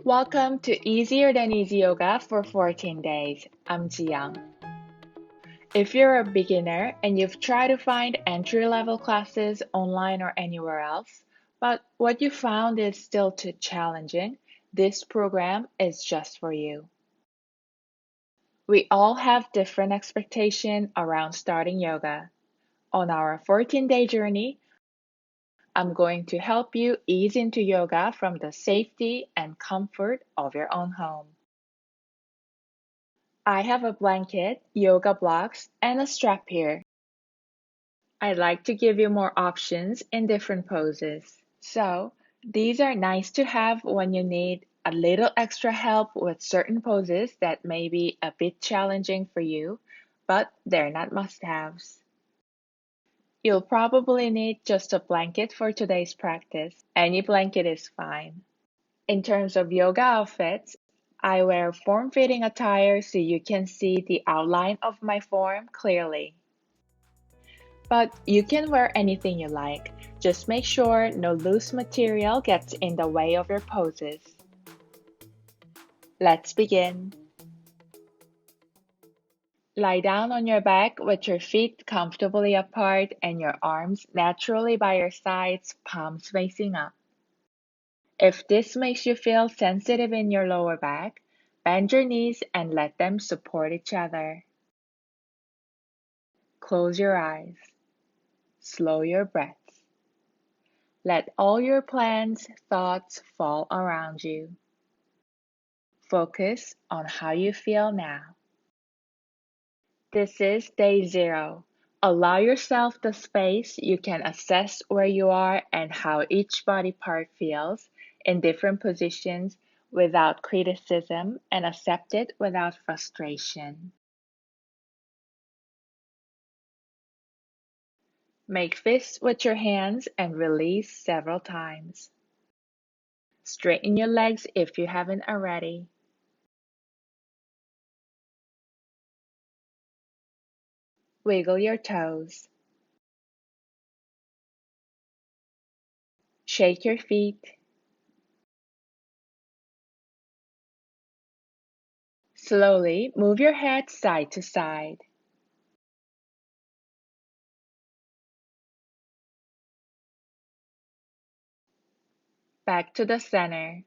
Welcome to Easier Than Easy Yoga for 14 days. I'm Jiyoung. If you're a beginner and you've tried to find entry-level classes online or anywhere else, but what you found is still too challenging, this program is just for you. We all have different expectations around starting yoga. On our 14-day journey, I'm going to help you ease into yoga from the safety and comfort of your own home. I have a blanket, yoga blocks, and a strap here. I'd like to give you more options in different poses. So, these are nice to have when you need a little extra help with certain poses that may be a bit challenging for you, but they're not must-haves. You'll probably need just a blanket for today's practice. Any blanket is fine. In terms of yoga outfits, I wear form-fitting attire so you can see the outline of my form clearly. But you can wear anything you like. Just make sure no loose material gets in the way of your poses. Let's begin. Lie down on your back with your feet comfortably apart and your arms naturally by your sides, palms facing up. If this makes you feel sensitive in your lower back, bend your knees and let them support each other. Close your eyes. Slow your breaths. Let all your plans, thoughts fall around you. Focus on how you feel now. This is day 0. Allow yourself the space you can assess where you are and how each body part feels in different positions without criticism and accept it without frustration. Make fists with your hands and release several times. Straighten your legs if you haven't already. Wiggle your toes. Shake your feet. Slowly move your head side to side. Back to the center.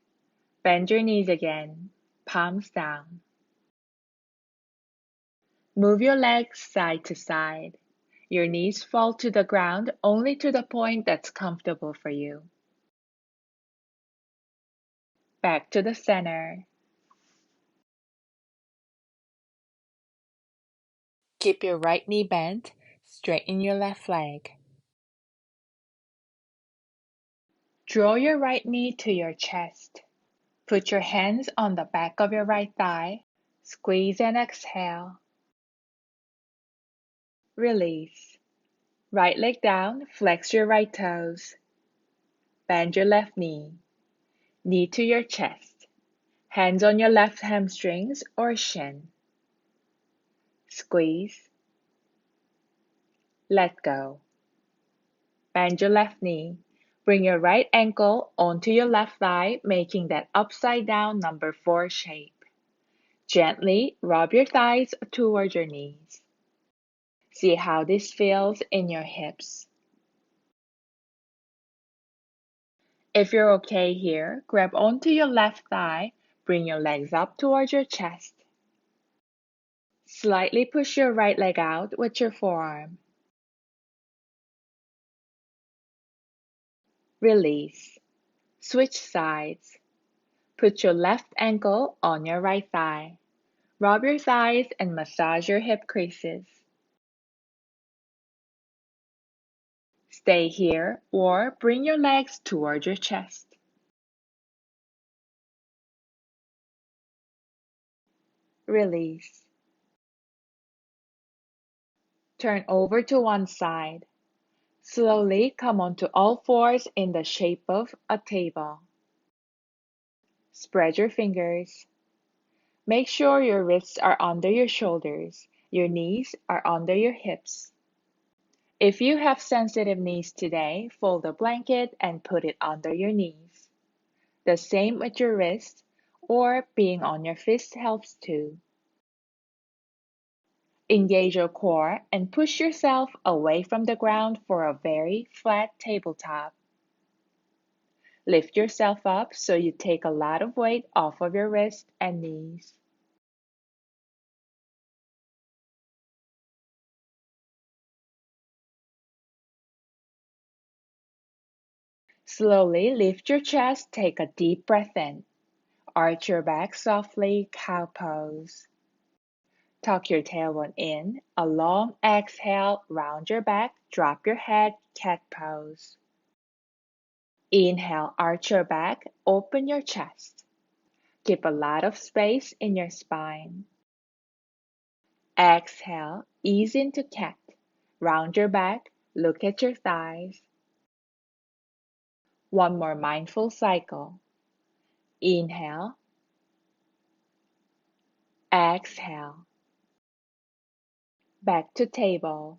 Bend your knees again, palms down. Move your legs side to side. Your knees fall to the ground only to the point that's comfortable for you. Back to the center. Keep your right knee bent, straighten your left leg. Draw your right knee to your chest. Put your hands on the back of your right thigh. Squeeze and exhale. Release. Right leg down, flex your right toes. Bend your left knee. Knee to your chest. Hands on your left hamstrings or shin. Squeeze. Let go. Bend your left knee. Bring your right ankle onto your left thigh, making that upside down number 4 shape. Gently rub your thighs toward your knees. See how this feels in your hips. If you're okay here, grab onto your left thigh, bring your legs up towards your chest. Slightly push your right leg out with your forearm. Release. Switch sides. Put your left ankle on your right thigh. Rub your thighs and massage your hip creases. Stay here or bring your legs toward your chest. Release. Turn over to one side. Slowly come onto all fours in the shape of a table. Spread your fingers. Make sure your wrists are under your shoulders. Your knees are under your hips. If you have sensitive knees today, fold a blanket and put it under your knees. The same with your wrists. or being on your fist helps too. Engage your core and push yourself away from the ground for a very flat tabletop. Lift yourself up so you take a lot of weight off of your wrists and knees. Slowly lift your chest, take a deep breath in. Arch your back softly, cow pose. Tuck your tailbone in, a long exhale, round your back, drop your head, cat pose. Inhale, arch your back, open your chest. Keep a lot of space in your spine. Exhale, ease into cat. Round your back, look at your thighs. One more mindful cycle. Inhale, exhale. Back to table.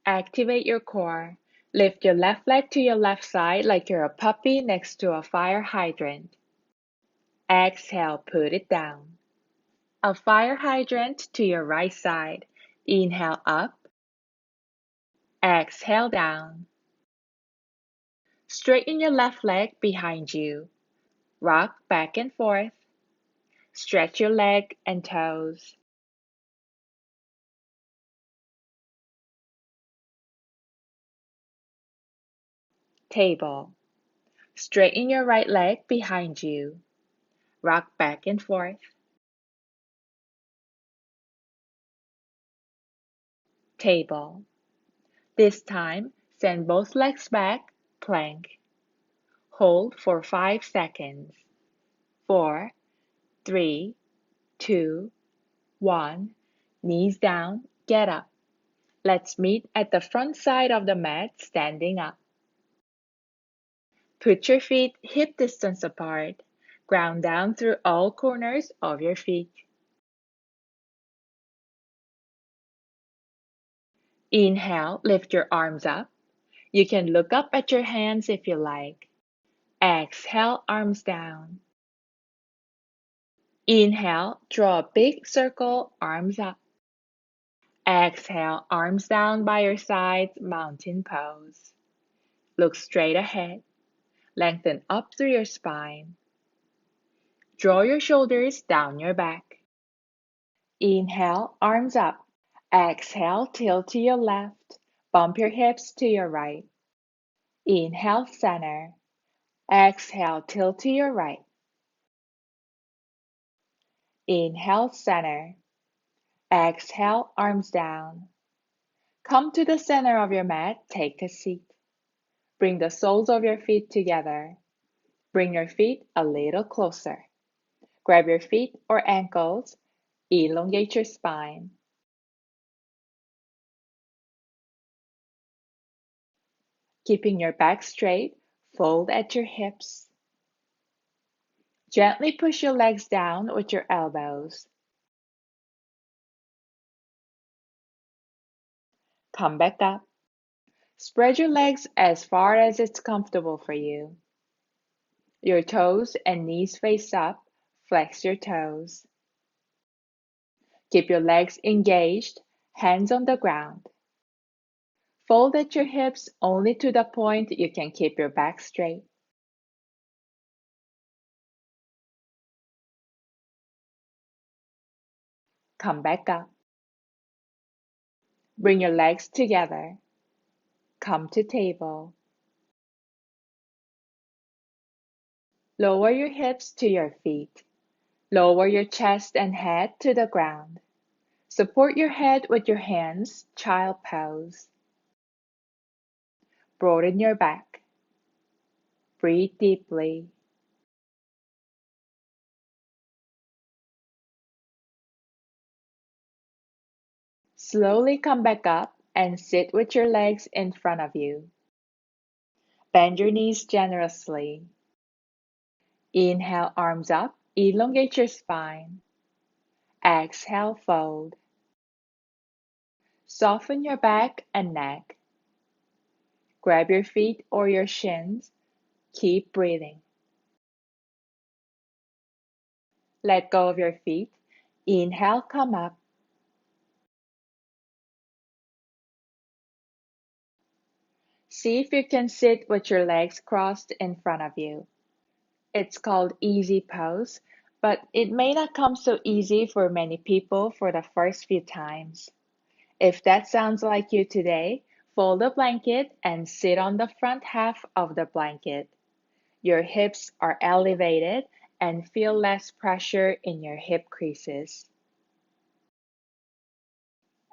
Activate your core. Lift your left leg to your left side like you're a puppy next to a fire hydrant. Exhale, put it down. A fire hydrant to your right side. Inhale up. Exhale down. Straighten your left leg behind you. Rock back and forth. Stretch your leg and toes. Table. Straighten your right leg behind you. Rock back and forth. Table. This time, send both legs back, plank. Hold for 5 seconds. 4, 3, 2, 1. Knees down, get up. Let's meet at the front side of the mat, standing up. Put your feet hip distance apart. Ground down through all corners of your feet. Inhale, lift your arms up. You can look up at your hands if you like. Exhale, arms down. Inhale, draw a big circle, arms up. Exhale, arms down by your sides, mountain pose. Look straight ahead. Lengthen up through your spine. Draw your shoulders down your back. Inhale, arms up. Exhale, tilt to your left. Bump your hips to your right. Inhale, center. Exhale, tilt to your right. Inhale, center. Exhale, arms down. Come to the center of your mat, take a seat. Bring the soles of your feet together. Bring your feet a little closer. Grab your feet or ankles. Elongate your spine. Keeping your back straight, fold at your hips. Gently push your legs down with your elbows. Come back up. Spread your legs as far as it's comfortable for you. Your toes and knees face up. Flex your toes. Keep your legs engaged, hands on the ground. Fold at your hips only to the point you can keep your back straight. Come back up. Bring your legs together. Come to table. Lower your hips to your feet. Lower your chest and head to the ground. Support your head with your hands, child pose. Broaden your back. Breathe deeply. Slowly come back up and sit with your legs in front of you. Bend your knees generously. Inhale, arms up, elongate your spine. Exhale, fold. Soften your back and neck. Grab your feet or your shins. Keep breathing. Let go of your feet. Inhale, come up. See if you can sit with your legs crossed in front of you. It's called easy pose, but it may not come so easy for many people for the first few times. If that sounds like you today, fold the blanket and sit on the front half of the blanket. Your hips are elevated and feel less pressure in your hip creases.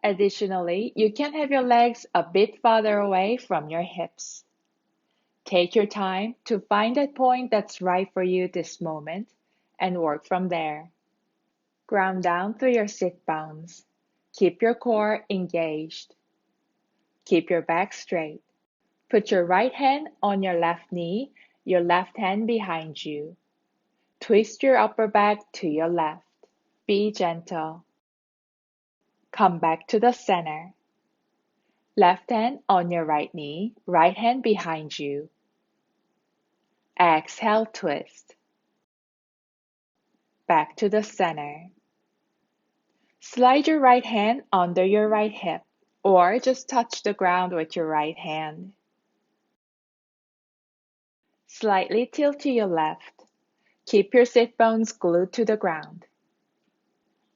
Additionally, you can have your legs a bit farther away from your hips. Take your time to find that point that's right for you this moment and work from there. Ground down through your sit bones. Keep your core engaged. Keep your back straight. Put your right hand on your left knee, your left hand behind you. Twist your upper back to your left. Be gentle. Come back to the center. Left hand on your right knee, right hand behind you. Exhale, twist. Back to the center. Slide your right hand under your right hip, or just touch the ground with your right hand. Slightly tilt to your left. Keep your sit bones glued to the ground.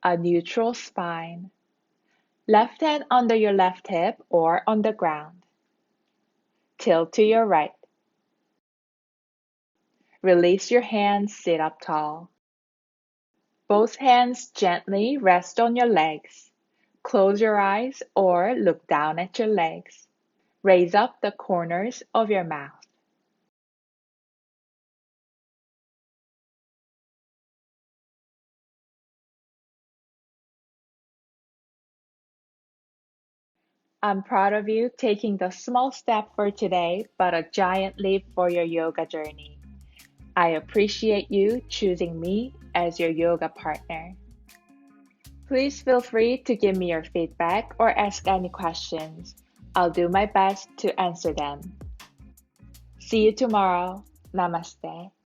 A neutral spine. Left hand under your left hip or on the ground. Tilt to your right. Release your hands, sit up tall. Both hands gently rest on your legs. Close your eyes or look down at your legs. Raise up the corners of your mouth. I'm proud of you taking the small step for today, but a giant leap for your yoga journey. I appreciate you choosing me as your yoga partner. Please feel free to give me your feedback or ask any questions. I'll do my best to answer them. See you tomorrow. Namaste.